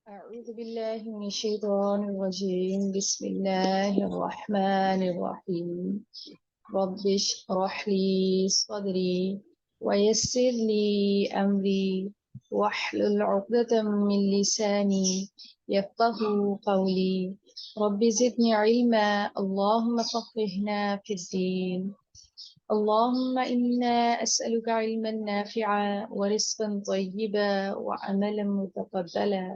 أعوذ بالله من الشيطان الرجيم. بسم الله الرحمن الرحيم. رب اشرح لي صدري ويسر لي أمري واحلل عقدة من لساني يفقه قولي. رب زدني علما، اللهم فقهنا في الدين. اللهم إنا أسألك علما نافعا ورزقا طيبا وعملا متقبلا.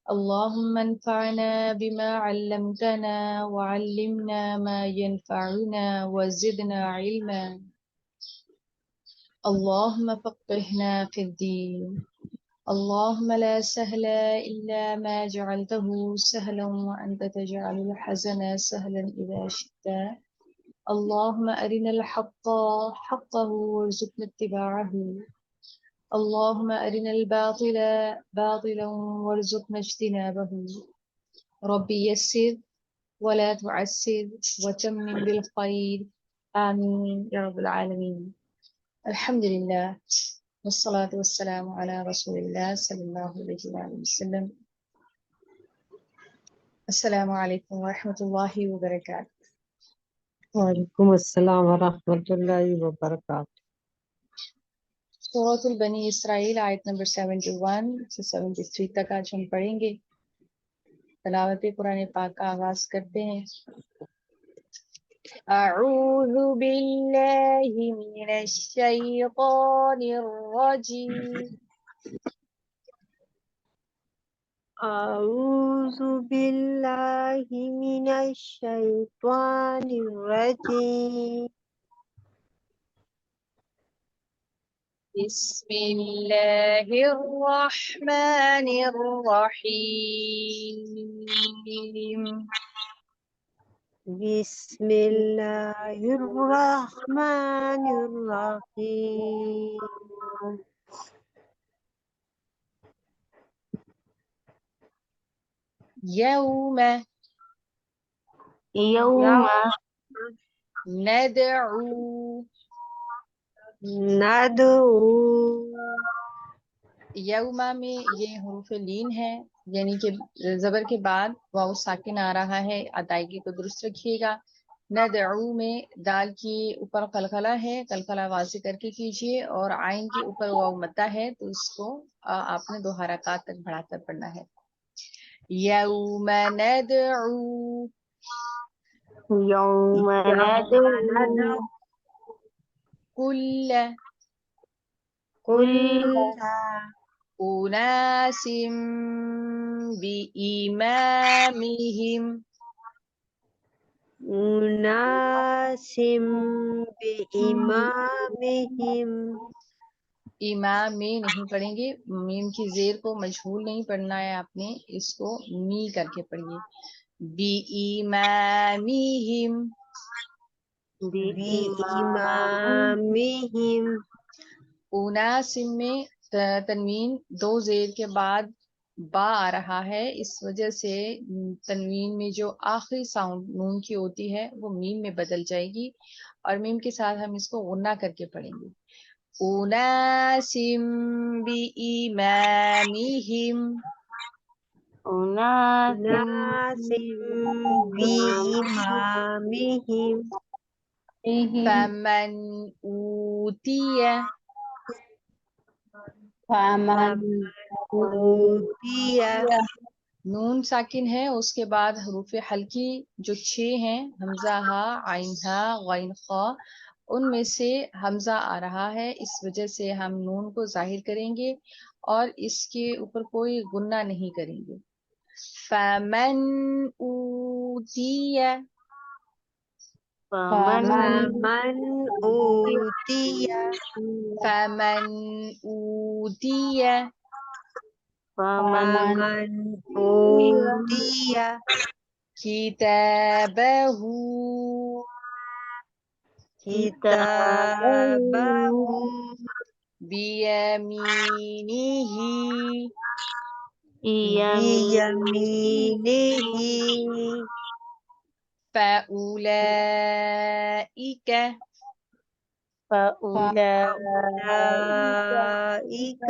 اللهم انفعنا بما علمتنا وعلمنا ما ينفعنا وزدنا علما. اللهم فقهنا في الدين. اللهم لا سهل إلا ما جعلته سهلا وأنت تجعل الحزن سهلا إذا شئت. اللهم أرنا الحق حقه وارزقنا اتباعه. اللهم أرنا الباطل باطلا وارزقنا اجتنابه. ربي يسر ولا تعسر وتمم بالخير. آمين يا رب العالمين. الحمد لله والصلاة والسلام على رسول الله صلى الله عليه وآله وسلم. السلام عليكم ورحمة الله وبركاته. وعلیکم السلام ورحمۃ اللہ وبرکاتہ۔ سورۃ البنی اسرائیل آیت نمبر 71 سے 73 تک آج ہم پڑھیں گے۔ تلاوت قرآن پاک کا آغاز کرتے ہیں۔ اعوذ باللہ من الشیطان الرجیم۔ اعوذ باللہ من الشیطان الرجیم۔ بسم اللہ الرحمن الرحیم۔ بسم اللہ الرحمن الرحیم۔ یوم یوم ندعو ندعو، یوما میں یہ حروف لین ہے، یعنی کہ زبر کے بعد واو ساکن آ رہا ہے، ادائیگی کو درست رکھیے گا۔ ندعو میں دال کی اوپر قلقلہ ہے، قلقلہ واضح کر کے کیجیے، اور عین کے اوپر واو مدہ ہے تو اس کو آپ نے 2 حرکات تک بڑھا کر پڑھنا ہے۔ یوم ندعو یوم ندعو کل کل اناس بإمامہم۔ اناس بإمامہم، امام میں نہیں پڑھیں گے، میم کی زیر کو مجہول نہیں پڑھنا ہے، آپ نے اس کو می کر کے پڑھیے۔ بِإِمَامِهِمْ، بِإِمامِهِمْ، اناس میں تنوین 2 زیر کے بعد با آ رہا ہے، اس وجہ سے تنوین میں جو آخری ساؤنڈ نون کی ہوتی ہے وہ میم میں بدل جائے گی، اور میم کے ساتھ ہم اس کو غنہ کر کے پڑھیں گے۔ اناس بإمامہم، اناس بإمامہم، فمن اوتی، فمن اوتی نون ساکن ہے، اس کے بعد حروف حلقی جو 6 ہیں، حمزہ ہا، عین ہا، غین خا، ان میں سے حمزہ آ رہا ہے، اس وجہ سے ہم نون کو ظاہر کریں گے اور اس کے اوپر کوئی غنہ نہیں کریں گے۔ فمن اوتی، فمن اوتی فمن اوتی فمن اوتی کتابہ کتابہ بیمینہ بیمینہ فأولئک فأولئک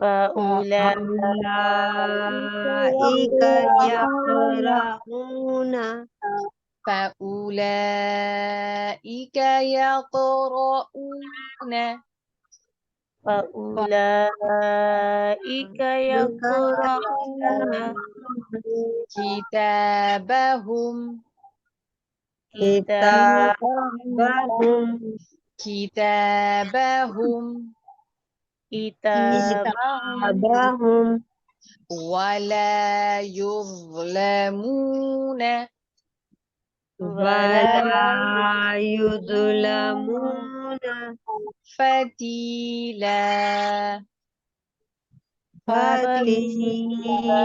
فأولئك يقرؤون فأولئك يقرؤون فأولئك يقرؤون كتابهم كتابهم كتابهم كتابهم ولا يظلمون ولا يظلمون فتيلا فتيلا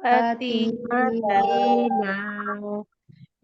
فتيلا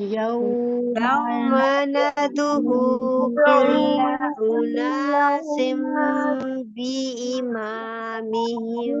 يوم ندعو كل أناس بإمامهم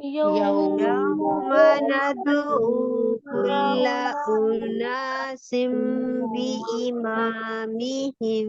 يوم ندعو كل أناس بإمامهم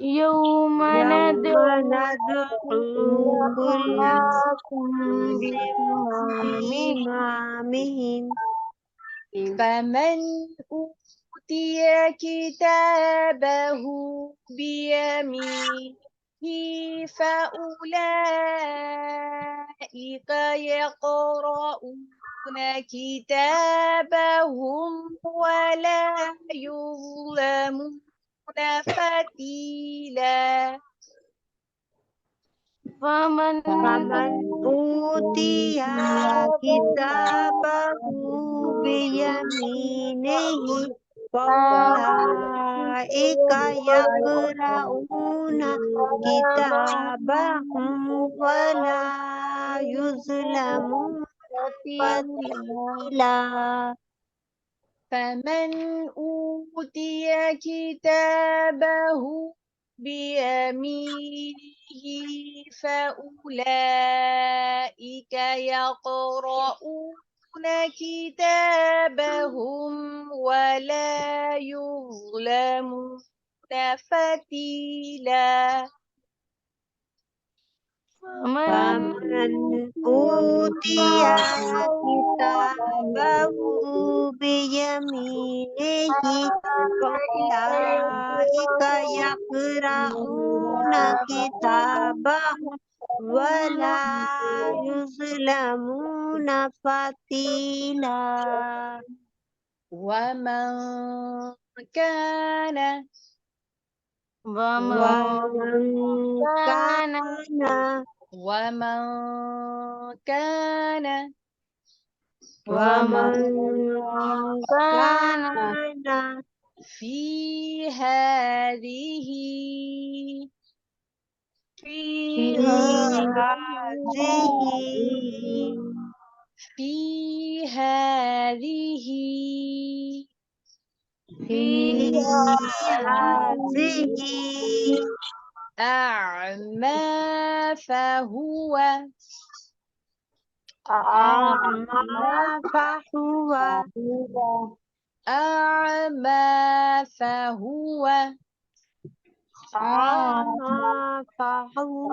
يوم ندعو كل أناس بإمامهم فمن أوتي كتابه بيمينه فأولئك يقرؤون كتابهم ولا يظلمون فتيلا فمن أوتي كتابه بيمينه فأولئك يقرؤون كتابهم ولا يظلمون فتيلا فمن أوتي كتابه بيمينه فأولئك يقرؤون كتابهم ولا يظلمون فتيلا فمن أوتي كتابه بيمينه فأولئك يقرؤون كتابهم ولا يظلمون فتيلا ومن كان ومن كان ومن كان ومن كان في هذه في هذه في هذه في هذه أعمى فهو أعمى فهو أعمى فهو أعمى فهو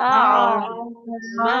أعمى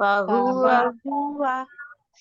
فهو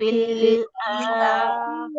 في الآخرة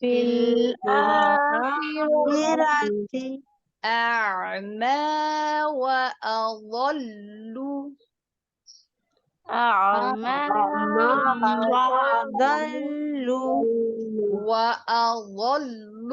في الآخرة أعمى وأضل أعمى وأضل وأضل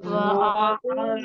وأضل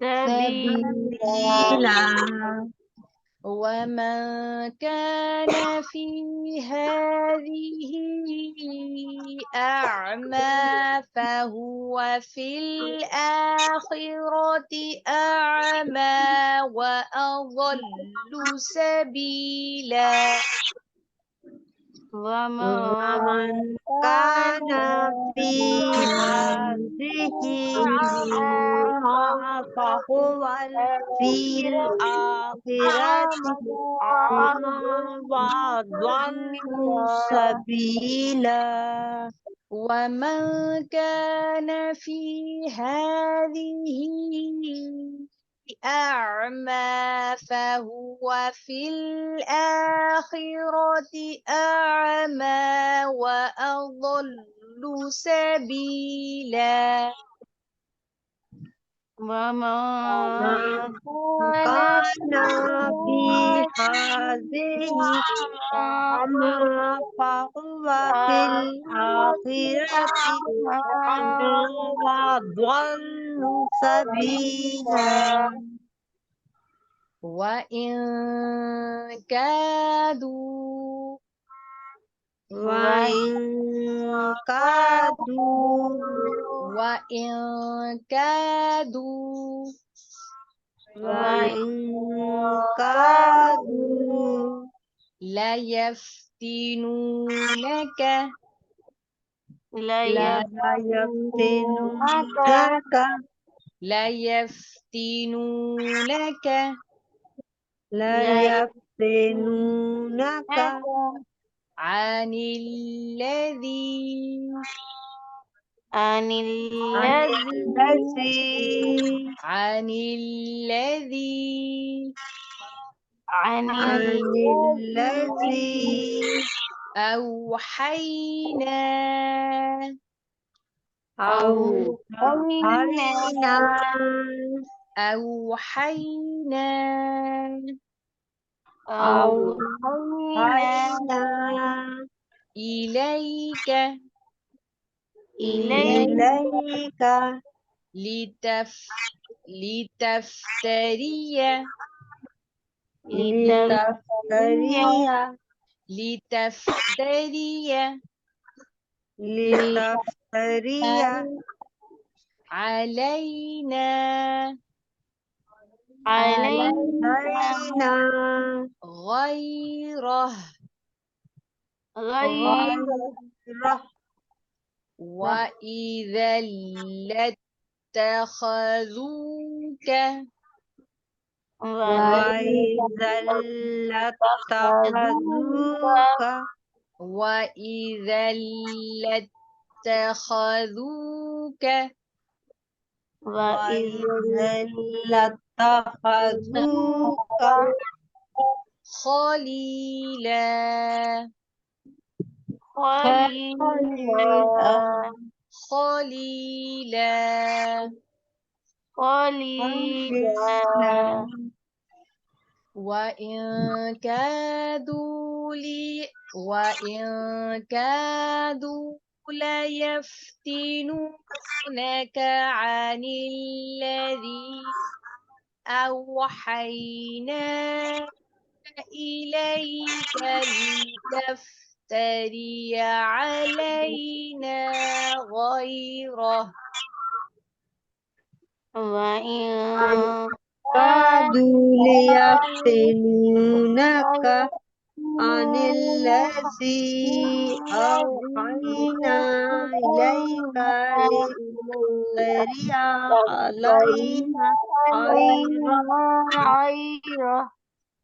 سبيلا ومن كان في هذه أعمى فهو في الآخرة أعمى وأضل سبيلا ومن كان في هذه أعمى فهو في الآخرة أعمى وأضل سبيلا ومن كان في هذه أعمى فهو في الآخرة أعمى وأضل سبيلا ومن كان في هذه أعمى فهو في الآخرة أعمى وأضل سبيلا وإن كادوا وإن كادوا وإن كادوا وإن كادوا ليفتنونك ليفتنونك ليفتنونك ليفتنونك عن الذي عن الذي عن الذي عن الذي أوحينا أوحينا أوحينا أوحينا إليك إليك لتفتري لتفتري علينا غيره وإذا لاتخذوك وإذا لاتخذوك وإذا لاتخذوك وإذا لاتخذوك لاتخذوك خليلا خليلا خليلا خليلا وإن كادوا ليفتنونك عن الذي أوحينا إليك لتفتري علينا غيره وإن كادوا ليفتنونك عن الذي أوحينا إليك لتفتري علينا غيره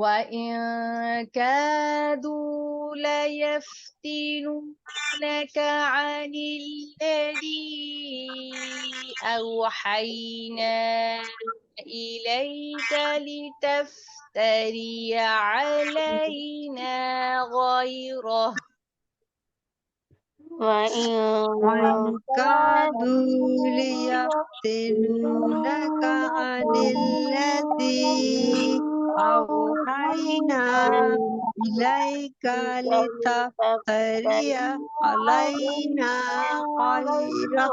وَإِن كَادُوا لَيَفْتِنُونَكَ عَنِ الَّذِي أَوْحَيْنَا إِلَيْكَ لِتَفْتَرِيَ عَلَيْنَا غَيْرَهُ وإن كادوا ليفتنونك عن الذي أوحينا إليك لتفتري علينا غيره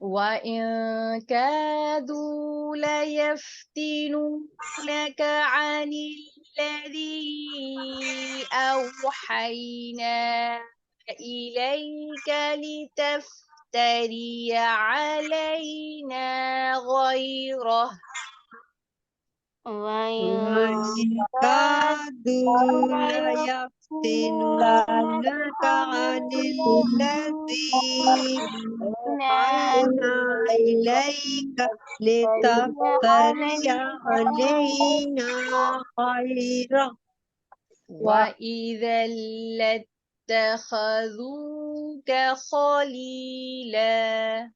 وَإِن كَادُوا لَيَفْتِنُونَكَ عَنِ الَّذِي أَوْحَيْنَا إِلَيْكَ لِتَفْتَرِيَ عَلَيْنَا غَيْرَهُ وإن كادوا ليفتنونك عن الذي أوحينا إليك لتفتري علينا غيره وَإِذًا لَاتَّخَذُوكَ خَلِيلًا لاتخذوك خليلا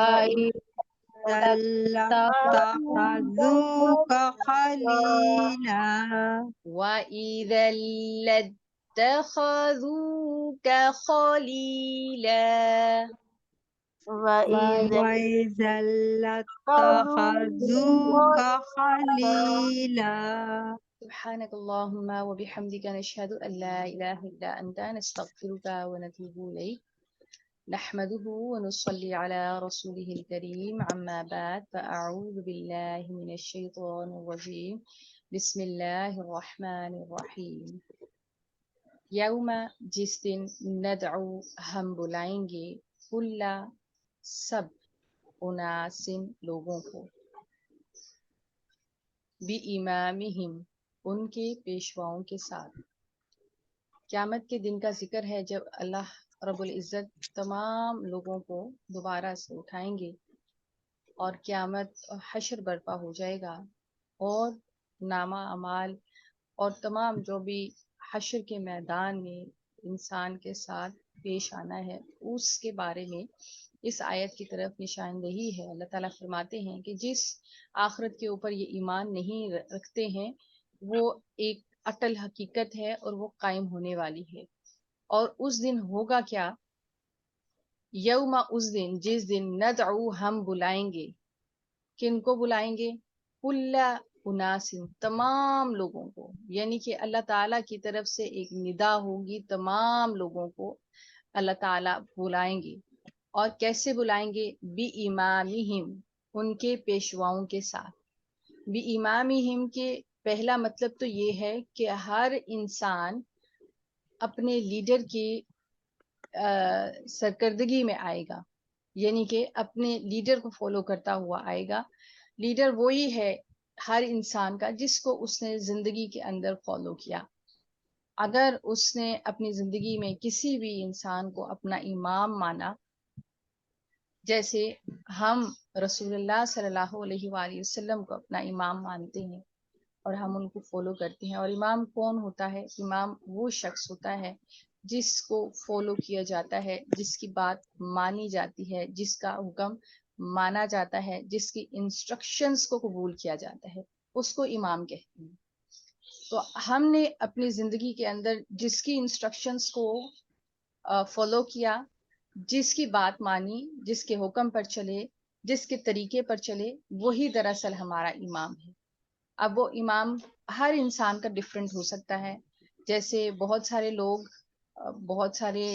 وَإِذًا لَاتَّخَذُوكَ خَلِيلًا وإذا لاتخذوك خليلا سبحانك اللهم وبحمدك نشهد أن لا إله إلا أنت نستغفرك ونتوب إليك نحمده ونصلي على رسوله الكريم أما بعد فأعوذ بالله من الشيطان الرجيم بسم الله الرحمن الرحیم یوم جس دن ندعو ہم بلائیں گے کل سب اناسن لوگوں کو بِإِمَامِهِمْ ان کے پیشواؤں کے ساتھ۔ قیامت کے دن کا ذکر ہے جب اللہ رب العزت تمام لوگوں کو دوبارہ سے اٹھائیں گے اور قیامت حشر برپا ہو جائے گا اور نامہ اعمال اور تمام جو بھی حشر کے میدان میں انسان کے ساتھ پیش آنا ہے اس کے بارے میں اس آیت کی طرف نشاندہی ہے۔ اللہ تعالیٰ فرماتے ہیں کہ جس آخرت کے اوپر یہ ایمان نہیں رکھتے ہیں وہ ایک اٹل حقیقت ہے اور وہ قائم ہونے والی ہے۔ اور اس دن ہوگا کیا؟ یوم اس دن جس دن ندعو ہم بلائیں گے، کن کو بلائیں گے؟ کل اناسن تمام لوگوں کو، یعنی کہ اللہ تعالیٰ کی طرف سے ایک ندا ہوگی، تمام لوگوں کو اللہ تعالیٰ بلائیں گے۔ اور کیسے بلائیں گے؟ بی امامہم ان کے پیشواؤں کے ساتھ۔ بی امامہم کے پہلا مطلب تو یہ ہے کہ ہر انسان اپنے لیڈر کی سرکردگی میں آئے گا، یعنی کہ اپنے لیڈر کو فالو کرتا ہوا آئے گا۔ لیڈر وہی ہے ہر انسان کا جس کو اس نے زندگی کے اندر فالو کیا۔ اگر اس نے اپنی زندگی میں کسی بھی انسان کو اپنا امام مانا، جیسے ہم رسول اللہ صلی اللہ علیہ وآلہ وسلم کو اپنا امام مانتے ہیں اور ہم ان کو فالو کرتے ہیں، اور امام کون ہوتا ہے؟ امام وہ شخص ہوتا ہے جس کو فالو کیا جاتا ہے، جس کی بات مانی جاتی ہے، جس کا حکم مانا جاتا ہے، جس کی انسٹرکشنز کو قبول کیا جاتا ہے، اس کو امام کہتے ہیں۔ تو ہم نے اپنی زندگی کے اندر جس کی انسٹرکشنز کو فالو کیا، جس کی بات مانی، جس کے حکم پر چلے، جس کے طریقے پر چلے، وہی دراصل ہمارا امام ہے۔ اب وہ امام ہر انسان کا ڈفرینٹ ہو سکتا ہے، جیسے بہت سارے لوگ بہت سارے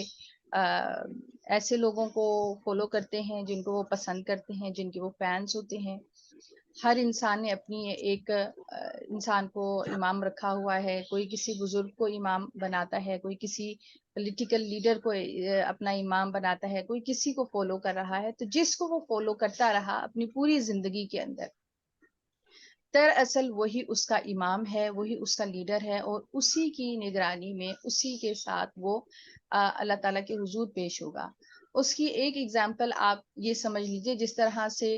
ایسے لوگوں کو فالو کرتے ہیں جن کو وہ پسند کرتے ہیں، جن کے وہ فینس ہوتے ہیں۔ ہر انسان نے اپنی ایک انسان کو امام رکھا ہوا ہے، کوئی کسی بزرگ کو امام بناتا ہے، کوئی کسی پولیٹیکل لیڈر کو اپنا امام بناتا ہے، کوئی کسی کو فالو کر رہا ہے۔ تو جس کو وہ فالو کرتا رہا اپنی پوری زندگی کے اندر، دراصل وہی اس کا امام ہے، وہی اس کا لیڈر ہے، اور اسی کی نگرانی میں اسی کے ساتھ وہ اللہ تعالیٰ کے حضور پیش ہوگا۔ اس کی ایک ایگزامپل آپ یہ سمجھ لیجئے، جس طرح سے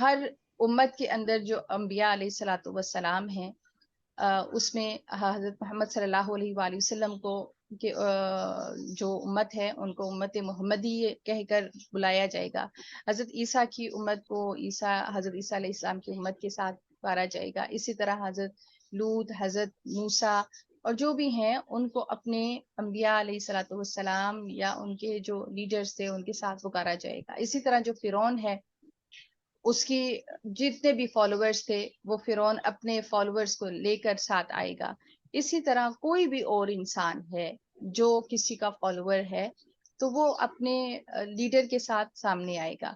ہر امت کے اندر جو انبیاء علیہ الصلوۃ والسلام ہیں، اس میں حضرت محمد صلی اللہ علیہ وآلہ وسلم کو جو امت ہے ان کو امت محمدی کہہ کر بلایا جائے گا۔ حضرت عیسیٰ کی امت کو حضرت عیسیٰ علیہ السلام کی امت کے ساتھ پکارا جائے گا۔ اسی طرح حضرت لوط، حضرت موسیٰ اور جو بھی ہیں ان کو اپنے انبیاء علیہ الصلوۃ والسلام یا ان کے جو لیڈرز تھے ان کے ساتھ پکارا جائے گا۔ اسی طرح جو فرعون ہے، اس کی جتنے بھی فالوورز تھے وہ فرعون اپنے فالوورز کو لے کر ساتھ آئے گا۔ اسی طرح کوئی بھی اور انسان ہے جو کسی کا فالوور ہے تو وہ اپنے لیڈر کے ساتھ سامنے آئے گا۔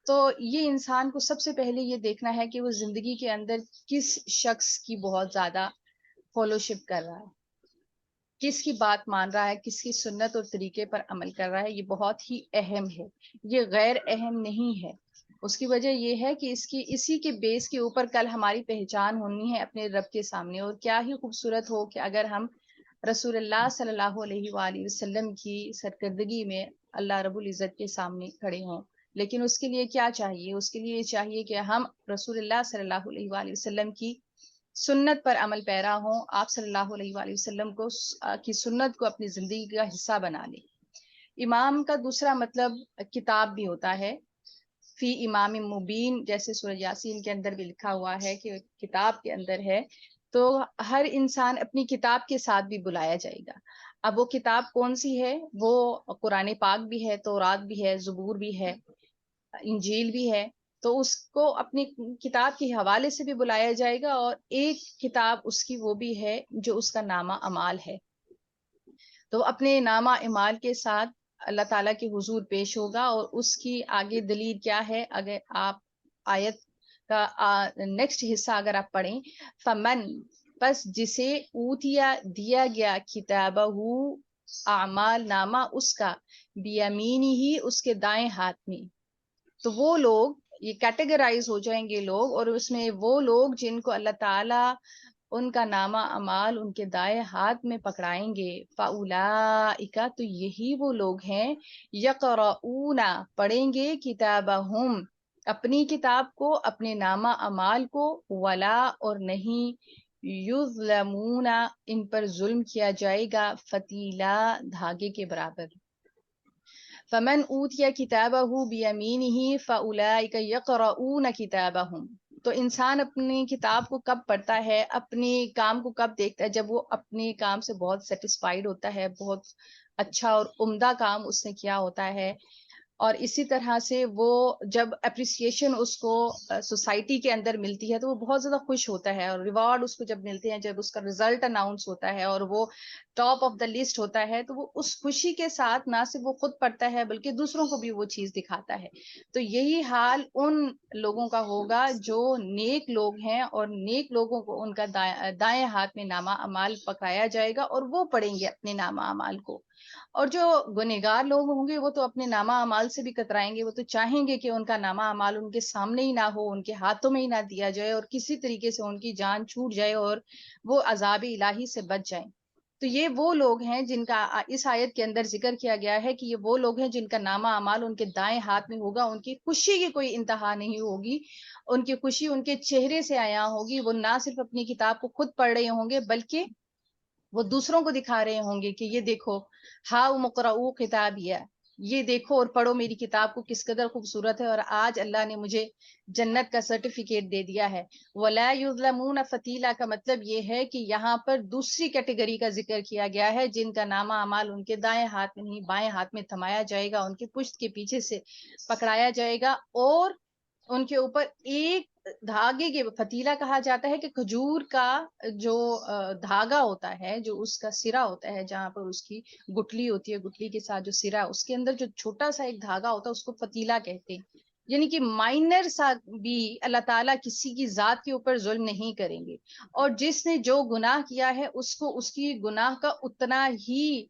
تو یہ انسان کو سب سے پہلے یہ دیکھنا ہے کہ وہ زندگی کے اندر کس شخص کی بہت زیادہ فالوشپ کر رہا ہے، کس کی بات مان رہا ہے، کس کی سنت اور طریقے پر عمل کر رہا ہے۔ یہ بہت ہی اہم ہے، یہ غیر اہم نہیں ہے۔ اس کی وجہ یہ ہے کہ اسی کے بیس کے اوپر کل ہماری پہچان ہونی ہے اپنے رب کے سامنے۔ اور کیا ہی خوبصورت ہو کہ اگر ہم رسول اللہ صلی اللہ علیہ وآلہ وسلم کی سرکردگی میں اللہ رب العزت کے سامنے کھڑے ہوں، لیکن اس کے لیے کیا چاہیے؟ اس کے لیے چاہیے کہ ہم رسول اللہ صلی اللہ علیہ وآلہ وسلم کی سنت پر عمل پیرا ہوں، آپ صلی اللہ علیہ وآلہ وسلم کی سنت کو اپنی زندگی کا حصہ بنا لیں۔ امام کا دوسرا مطلب کتاب بھی ہوتا ہے، فی امام مبین، جیسے سورہ یاسین کے اندر بھی لکھا ہوا ہے کہ کتاب کے اندر ہے، تو ہر انسان اپنی کتاب کے ساتھ بھی بلایا جائے گا۔ اب وہ کتاب کون سی ہے؟ وہ قرآن پاک بھی ہے، تورات بھی ہے، زبور بھی ہے، انجیل بھی ہے۔ تو اس کو اپنی کتاب کے حوالے سے بھی بلایا جائے گا، اور ایک کتاب اس کی وہ بھی ہے جو اس کا نامہ اعمال ہے۔ تو اپنے نامہ اعمال کے ساتھ اللہ تعالیٰ کے حضور پیش ہوگا، اور اس کی آگے دلیل کیا ہے؟ اگر آپ آیت کا نیکسٹ حصہ اگر آپ پڑھیں، فمن، پس جسے اوتیا دیا گیا کتابہ اعمال نامہ اس کا، بیمینی ہی اس کے دائیں ہاتھ میں۔ تو وہ لوگ، یہ کیٹیگرائز ہو جائیں گے لوگ، اور اس میں وہ لوگ جن کو اللہ تعالیٰ ان کا نامہ اعمال ان کے دائیں ہاتھ میں پکڑائیں گے، فَأُولَٰئِکَ، تو یہی وہ لوگ ہیں، یقرؤون، پڑھیں گے، کتابہم، اپنی کتاب کو، اپنے نامہ اعمال کو، ولا، اور نہیں، یظلمون، ان پر ظلم کیا جائے گا، فتیلا، دھاگے کے برابر۔ فمن اوتیا کتابہ بیمینہ فاولئک یقرؤون کتابہم۔ تو انسان اپنی کتاب کو کب پڑھتا ہے، اپنے کام کو کب دیکھتا ہے؟ جب وہ اپنے کام سے بہت سیٹسفائیڈ ہوتا ہے، بہت اچھا اور عمدہ کام اس نے کیا ہوتا ہے، اور اسی طرح سے وہ جب اپریسیشن اس کو سوسائٹی کے اندر ملتی ہے تو وہ بہت زیادہ خوش ہوتا ہے، اور ریوارڈ اس کو جب ملتے ہیں، جب اس کا رزلٹ اناؤنس ہوتا ہے اور وہ ٹاپ آف دا لسٹ ہوتا ہے، تو وہ اس خوشی کے ساتھ نہ صرف وہ خود پڑھتا ہے بلکہ دوسروں کو بھی وہ چیز دکھاتا ہے۔ تو یہی حال ان لوگوں کا ہوگا جو نیک لوگ ہیں، اور نیک لوگوں کو ان کا دائیں ہاتھ میں نامہ اعمال پکڑایا جائے گا، اور وہ پڑھیں گے اپنے نامہ اعمال کو۔ اور جو گنہگار لوگ ہوں گے وہ تو اپنے نامہ اعمال سے بھی کترائیں گے، وہ تو چاہیں گے کہ ان کا نامہ اعمال ان کے سامنے ہی نہ ہو، ان کے ہاتھوں میں ہی نہ دیا جائے، اور کسی طریقے سے ان کی جان چھوٹ جائے اور وہ عذاب الہی سے بچ جائیں۔ تو یہ وہ لوگ ہیں جن کا اس آیت کے اندر ذکر کیا گیا ہے کہ یہ وہ لوگ ہیں جن کا نامہ اعمال ان کے دائیں ہاتھ میں ہوگا، ان کی خوشی کی کوئی انتہا نہیں ہوگی، ان کی خوشی ان کے چہرے سے عیاں ہوگی، وہ نہ صرف اپنی کتاب کو خود پڑھ رہے ہوں گے بلکہ وہ دوسروں کو دکھا رہے ہوں گے کہ یہ دیکھو، ہاؤ مقرؤ کتابیہ، یہ دیکھو اور پڑھو میری کتاب کو کس قدر خوبصورت ہے، اور آج اللہ نے مجھے جنت کا سرٹیفکیٹ دے دیا ہے۔ وَلَا يُظْلَمُونَ فَتِيلًا کا مطلب یہ ہے کہ یہاں پر دوسری کیٹیگری کا ذکر کیا گیا ہے جن کا نامہ اعمال ان کے دائیں ہاتھ میں نہیں بائیں ہاتھ میں تھمایا جائے گا، ان کے پشت کے پیچھے سے پکڑایا جائے گا، اور ان کے اوپر ایک دھاگے کے، فتیلہ کہا جاتا ہے کہ کھجور کا جو دھاگا ہوتا ہے، جو اس کا سرا ہوتا ہے، جہاں پر اس کی گٹلی ہوتی ہے، گٹلی کے ساتھ جو سرا، اس کے اندر جو چھوٹا سا ایک دھاگا ہوتا ہے اس کو فتیلہ کہتے ہیں۔ یعنی کہ مائنر سا بھی اللہ تعالیٰ کسی کی ذات کے اوپر ظلم نہیں کریں گے، اور جس نے جو گناہ کیا ہے اس کو اس کی گناہ کا اتنا ہی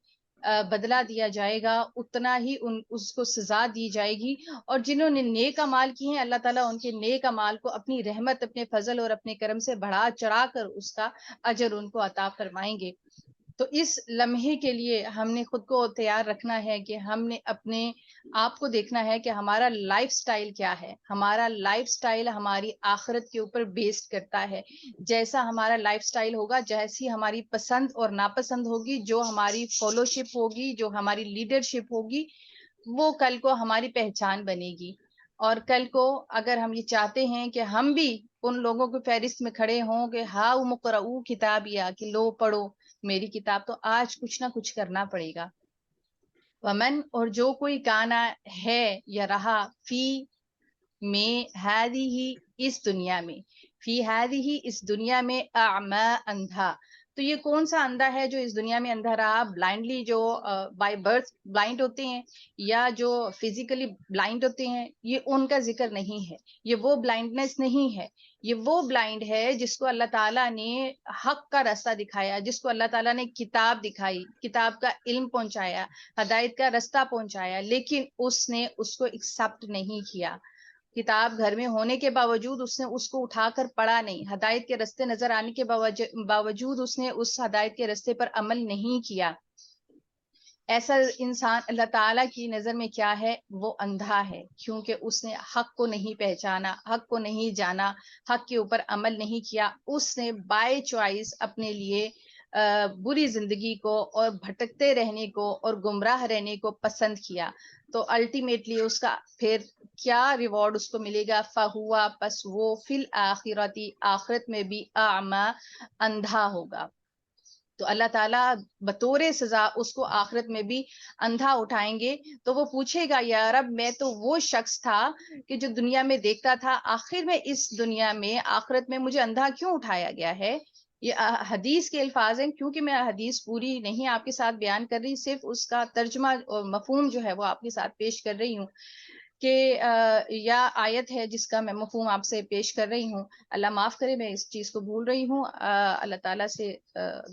بدلہ دیا جائے گا، اتنا ہی اس کو سزا دی جائے گی، اور جنہوں نے نیک اعمال کی ہیں اللہ تعالیٰ ان کے نیک اعمال کو اپنی رحمت، اپنے فضل اور اپنے کرم سے بڑھا چڑھا کر اس کا اجر ان کو عطا فرمائیں گے۔ تو اس لمحے کے لیے ہم نے خود کو تیار رکھنا ہے کہ ہم نے اپنے آپ کو دیکھنا ہے کہ ہمارا لائف سٹائل کیا ہے۔ ہمارا لائف سٹائل ہماری آخرت کے اوپر بیسڈ کرتا ہے۔ جیسا ہمارا لائف سٹائل ہوگا، جیسی ہماری پسند اور ناپسند ہوگی، جو ہماری فالوشپ ہوگی، جو ہماری لیڈرشپ ہوگی، وہ کل کو ہماری پہچان بنے گی۔ اور کل کو اگر ہم یہ چاہتے ہیں کہ ہم بھی ان لوگوں کی فہرست میں کھڑے ہوں کہ ہاؤ مقرؤ کتابیہ، کہ لو پڑھو میری کتاب، تو آج کچھ نہ کچھ کرنا پڑے گا۔ ومن، اور جو کوئی کانا ہے یا رہا، فی میں، ہی اس دنیا میں، فی ہی اس دنیا میں، اعمی اندھا، تو یہ کون سا اندھا ہے جو اس دنیا میں اندھا رہا؟ بلائنڈلی جو بائی برتھ بلائنڈ ہوتے ہیں یا جو فزیکلی بلائنڈ ہوتے ہیں، یہ ان کا ذکر نہیں ہے، یہ وہ بلائنڈنس نہیں ہے، یہ وہ بلائنڈ ہے جس کو اللہ تعالیٰ نے حق کا راستہ دکھایا، جس کو اللہ تعالیٰ نے کتاب دکھائی، کتاب کا علم پہنچایا، ہدایت کا راستہ پہنچایا، لیکن اس نے اس کو ایکسپٹ نہیں کیا۔ کتاب گھر میں ہونے کے باوجود اس نے اس کو اٹھا کر پڑھا نہیں، ہدایت کے رستے نظر آنے کے باوجود اس نے اس ہدایت کے رستے پر عمل نہیں کیا۔ ایسا انسان اللہ تعالیٰ کی نظر میں کیا ہے؟ وہ اندھا ہے، کیونکہ اس نے حق کو نہیں پہچانا، حق کو نہیں جانا، حق کے اوپر عمل نہیں کیا۔ اس نے بائی چوائس اپنے لیے بری زندگی کو اور بھٹکتے رہنے کو اور گمراہ رہنے کو پسند کیا، تو الٹیمیٹلی اس کا پھر کیا ریوارڈ اس کو ملے گا؟ فہوا، پس وہ فی الآخرتی، آخرت میں بھی، اعمی، اندھا ہوگا۔ تو اللہ تعالیٰ بطور سزا اس کو آخرت میں بھی اندھا اٹھائیں گے، تو وہ پوچھے گا یا رب، میں تو وہ شخص تھا کہ جو دنیا میں دیکھتا تھا، آخر میں اس دنیا میں، آخرت میں مجھے اندھا کیوں اٹھایا گیا ہے؟ یہ حدیث کے الفاظ ہیں، کیونکہ میں حدیث پوری نہیں آپ کے ساتھ بیان کر رہی، صرف اس کا ترجمہ اور مفہوم جو ہے وہ آپ کے ساتھ پیش کر رہی ہوں، کہ یا آیت ہے جس کا میں مفہوم آپ سے پیش کر رہی ہوں۔ اللہ معاف کرے، میں اس چیز کو بھول رہی ہوں، اللہ تعالیٰ سے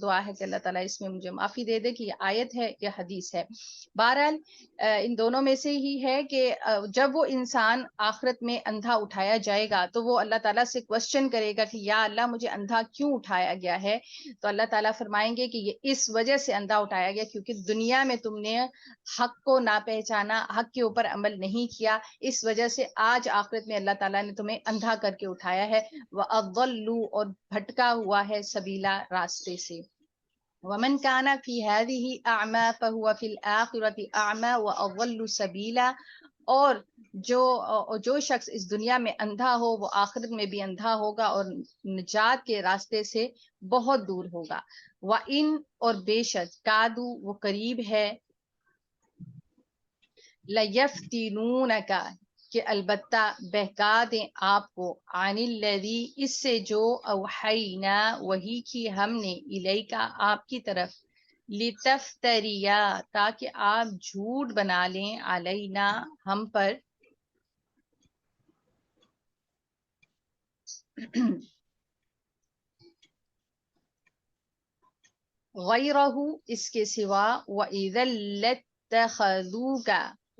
دعا ہے کہ اللہ تعالیٰ اس میں مجھے معافی دے دے کہ یہ آیت ہے یا حدیث ہے۔ بہرحال ان دونوں میں سے ہی ہے کہ جب وہ انسان آخرت میں اندھا اٹھایا جائے گا تو وہ اللہ تعالیٰ سے کوشچن کرے گا کہ یا اللہ، مجھے اندھا کیوں اٹھایا گیا ہے؟ تو اللہ تعالیٰ فرمائیں گے کہ یہ اس وجہ سے اندھا اٹھایا گیا کیونکہ دنیا میں تم نے حق کو نہ پہچانا، حق کے اوپر عمل نہیں کیا، اس وجہ سے آج آخرت میں اللہ تعالیٰ نے تمہیں اندھا کر کے اٹھایا ہے۔ وَأَضَلُّوا، اور بھٹکا ہوا ہے، سبیلا، راستے سے۔ وَمَنْ كَانَ فِي هَذِهِ أَعْمَى فَهُوَ فِي الْآخِرَةِ أَعْمَى وَأَضَلُّ سَبِيلًا، اور جو شخص اس دنیا میں اندھا ہو وہ آخرت میں بھی اندھا ہوگا اور نجات کے راستے سے بہت دور ہوگا۔ وَإِنْ، اور بے شک، کادو، وہ قریب ہے، لَيَفْتِنُونَكَ، کہ البتہ بہکا دیں آپ کو، عن الذی، اس سے جو، اوحینا، وحی کی ہم نے، الیکا، آپ کی طرف، لتفتریا، تاکہ آپ جھوٹ بنا لیں، علینا، ہم پر، غیرہ اس کے سوا، وَإِذَا لَاتَّخَذُوكَ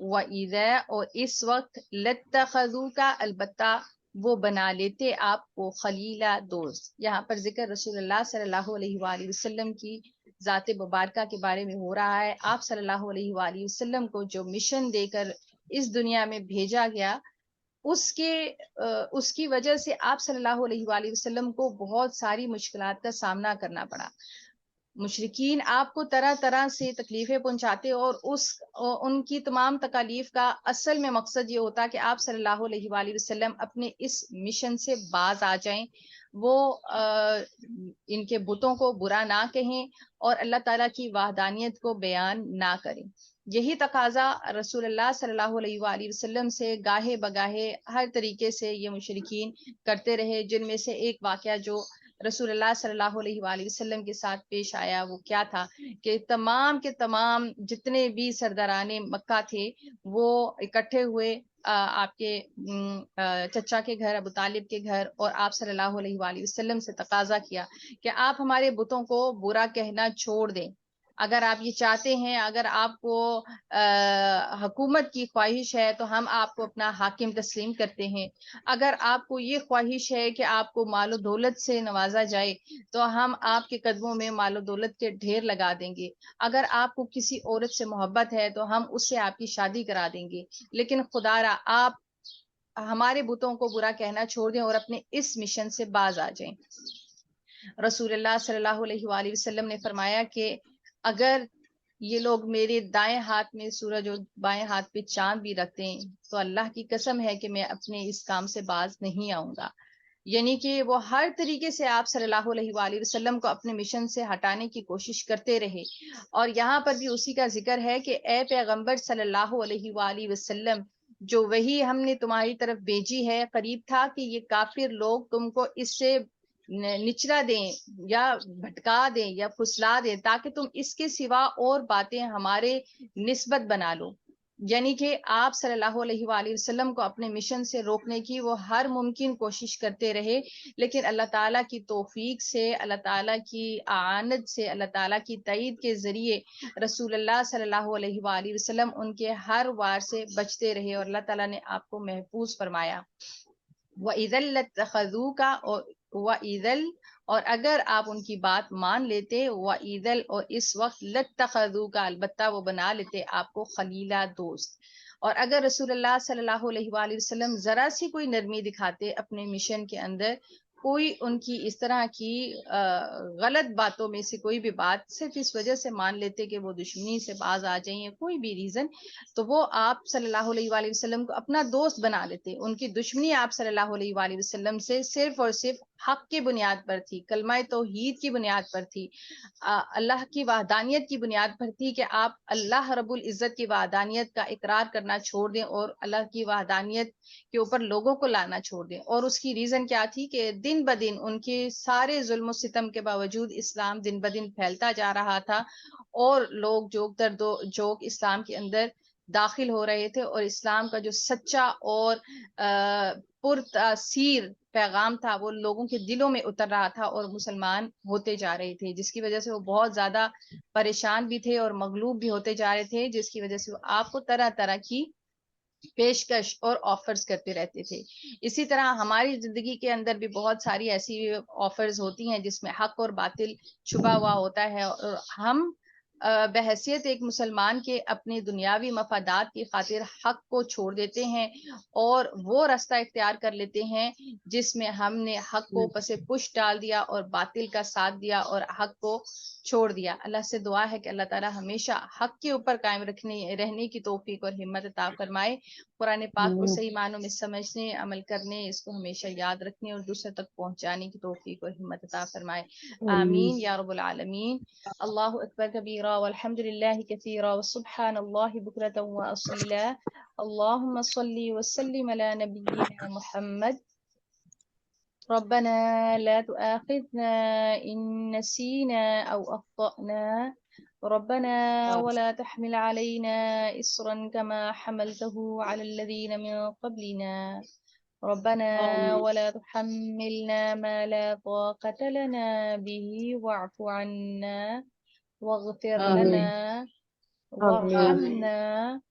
وَإِذَا اور اس وقت لَاتَّخَذُوكَ البتہ وہ بنا لیتے آپ کو خلیلا دوست. یہاں پر ذکر رسول اللہ صلی اللہ علیہ وآلہ وسلم کی ذات مبارکہ کے بارے میں ہو رہا ہے. آپ صلی اللہ علیہ وآلہ وسلم کو جو مشن دے کر اس دنیا میں بھیجا گیا، اس کی وجہ سے آپ صلی اللہ علیہ وآلہ وسلم کو بہت ساری مشکلات کا سامنا کرنا پڑا. مشرکین آپ کو طرح طرح سے تکلیفیں پہنچاتے، اور ان کی تمام تکالیف کا اصل میں مقصد یہ ہوتا کہ آپ صلی اللہ علیہ وآلہ وسلم اپنے اس مشن سے باز آ جائیں، وہ ان کے بتوں کو برا نہ کہیں اور اللہ تعالیٰ کی وحدانیت کو بیان نہ کریں. یہی تقاضا رسول اللہ صلی اللہ علیہ وآلہ وسلم سے گاہے بگاہے ہر طریقے سے یہ مشرکین کرتے رہے. جن میں سے ایک واقعہ جو رسول اللہ صلی اللہ علیہ وآلہ وسلم کے ساتھ پیش آیا وہ کیا تھا کہ تمام کے تمام جتنے بھی سرداران مکہ تھے وہ اکٹھے ہوئے آپ کے چچا کے گھر ابو طالب کے گھر، اور آپ صلی اللہ علیہ وآلہ وسلم سے تقاضا کیا کہ آپ ہمارے بتوں کو برا کہنا چھوڑ دیں. اگر آپ یہ چاہتے ہیں، اگر آپ کو حکومت کی خواہش ہے تو ہم آپ کو اپنا حاکم تسلیم کرتے ہیں. اگر آپ کو یہ خواہش ہے کہ آپ کو مال و دولت سے نوازا جائے تو ہم آپ کے قدموں میں مال و دولت کے ڈھیر لگا دیں گے. اگر آپ کو کسی عورت سے محبت ہے تو ہم اس سے آپ کی شادی کرا دیں گے. لیکن خدا را آپ ہمارے بتوں کو برا کہنا چھوڑ دیں اور اپنے اس مشن سے باز آ جائیں. رسول اللہ صلی اللہ علیہ وآلہ وسلم نے فرمایا کہ اگر یہ لوگ میرے دائیں ہاتھ میں سورج اور بائیں ہاتھ پہ چاند بھی رکھتے ہیں تو اللہ کی قسم ہے کہ میں اپنے اس کام سے باز نہیں آؤں گا. یعنی کہ وہ ہر طریقے سے آپ صلی اللہ علیہ وآلہ وسلم کو اپنے مشن سے ہٹانے کی کوشش کرتے رہے. اور یہاں پر بھی اسی کا ذکر ہے کہ اے پیغمبر صلی اللہ علیہ وآلہ وسلم، جو وہی ہم نے تمہاری طرف بھیجی ہے، قریب تھا کہ یہ کافر لوگ تم کو اس سے نچلا دیں یا بھٹکا دیں یا پھسلا دیں تاکہ تم اس کے سوا اور باتیں ہمارے نسبت بنا لو. یعنی کہ آپ صلی اللہ علیہ وآلہ وسلم کو اپنے مشن سے روکنے کی وہ ہر ممکن کوشش کرتے رہے، لیکن اللہ تعالیٰ کی توفیق سے، اللہ تعالیٰ کی اعانت سے، اللہ تعالیٰ کی تائید کے ذریعے رسول اللہ صلی اللہ علیہ وآلہ وسلم ان کے ہر وار سے بچتے رہے اور اللہ تعالیٰ نے آپ کو محفوظ فرمایا. وَإِذَا لَاتَّخَذُوكَ وَإِذَا اور اگر آپ ان کی بات مان لیتے، وَإِذَا اور اس وقت لَاتَّخَذُوكَ البتہ وہ بنا لیتے آپ کو خلیلا دوست. اور اگر رسول اللہ صلی اللہ علیہ وآلہ وسلم ذرا سی کوئی نرمی دکھاتے اپنے مشن کے اندر، کوئی ان کی اس طرح کی غلط باتوں میں سے کوئی بھی بات صرف اس وجہ سے مان لیتے کہ وہ دشمنی سے باز آ جائیں یا کوئی بھی ریزن، تو وہ آپ صلی اللہ علیہ وآلہ وسلم کو اپنا دوست بنا لیتے. ان کی دشمنی آپ صلی اللہ علیہ وآلہ وسلم سے صرف اور صرف حق کی بنیاد پر تھی، کلمہ توحید کی بنیاد پر تھی، اللہ کی وحدانیت کی بنیاد پر تھی کہ آپ اللہ رب العزت کی وحدانیت کا اقرار کرنا چھوڑ دیں اور اللہ کی وحدانیت کے اوپر لوگوں کو لانا چھوڑ دیں. اور اس کی ریزن کیا تھی کہ دن بدن ان کے سارے ظلم و ستم کے باوجود اسلام دن بدن پھیلتا جا رہا تھا اور لوگ جوک در جوک اسلام کے اندر داخل ہو رہے تھے، اور اسلام کا جو سچا اور پر تاثیر پیغام تھا وہ لوگوں کے دلوں میں اتر رہا تھا اور مسلمان ہوتے جا رہے تھے، جس کی وجہ سے وہ بہت زیادہ پریشان بھی تھے اور مغلوب بھی ہوتے جا رہے تھے، جس کی وجہ سے وہ آپ کو طرح طرح کی پیشکش اور آفرز کرتے رہتے تھے. اسی طرح ہماری زندگی کے اندر بھی بہت ساری ایسی آفرز ہوتی ہیں جس میں حق اور باطل چھپا ہوا ہوتا ہے، اور ہم بحیثیت ایک مسلمان کے اپنے دنیاوی مفادات کی خاطر حق کو چھوڑ دیتے ہیں اور وہ راستہ اختیار کر لیتے ہیں جس میں ہم نے حق کو پس پش ڈال دیا اور باطل کا ساتھ دیا اور حق کو چھوڑ دیا. اللہ سے دعا ہے کہ اللہ تعالی ہمیشہ حق کے اوپر قائم رہنے کی توفیق اور ہمت عطا فرمائے. قرآن پاک کو صحیح معنوں میں سمجھنے، عمل کرنے، اس کو ہمیشہ یاد رکھنے اور دوسرے تک پہنچانے کی توفیق اور ہمت عطا فرمائے. آمین یا رب العالمین. اللہ اکبر کبیرہ والحمد للہ کثیرہ وسبحان اللہ بکرۃ واصیلا. اللہم صلی وسلم علی نبینا محمد. ربنا لا تؤاخذنا إن نسينا أو أخطأنا ربنا ولا تحمل علينا إصرا كما حملته على الذين من قبلنا ربنا ولا تحملنا ما لا طاقة لنا به واعف عنا واغفر آمين لنا آمين وارحمنا أنت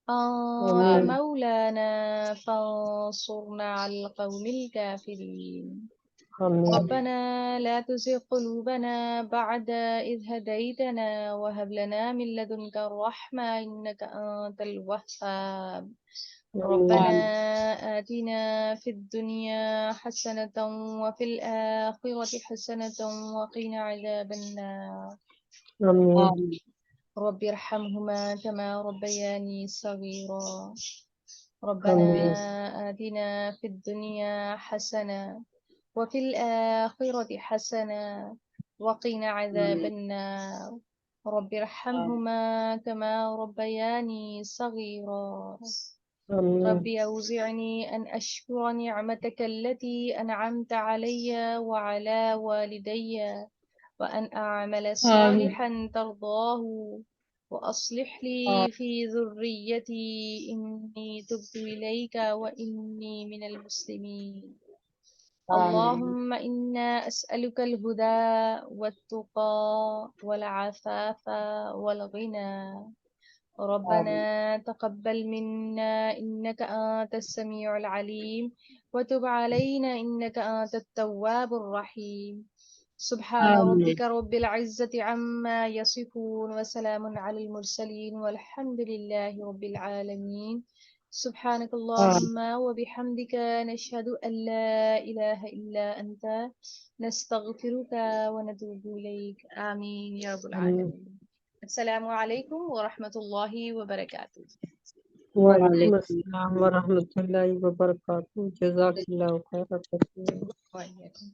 آمين مولانا فانصرنا على القوم الكافرين آمين ربنا لا تزغ قلوبنا بعد إذ هديتنا وهب لنا من لدنك الرحمة إنك أنت الوهاب ربنا آمين آتنا في الدنيا حسنة وفي الآخرة حسنة وقنا عذاب النار آمين رب ارحمهما كما ربياني صغيرا ربنا آمين آتنا في الدنيا حسنة وفي الآخرة حسنة وقنا عذاب النار رب ارحمهما كما ربياني صغيرا آمين ربي أوزعني أن أشكر نعمتك التي أنعمت علي وعلى والدي وأن أعمل صالحا ترضاه وأصلح لي في ذريتي إني تبت إليك وإني من المسلمين اللهم إنا أسألك الهدى والتقى والعفاف والغنى ربنا تقبل منا إنك أنت السميع العليم وتب علينا إنك أنت التواب الرحيم سبحان ربك رب العزة عما يصفون وسلام على المرسلين والحمد لله رب العالمين سبحانك اللهم وبحمدك نشهد أن لا إله إلا أنت نستغفرك ونتوب إليك آمين يا رب آمين العالمين السلام عليكم ورحمة الله وبركاته وعليكم السلام ورحمة الله وبركاته جزاك الله خيرا كثيرا وإياكم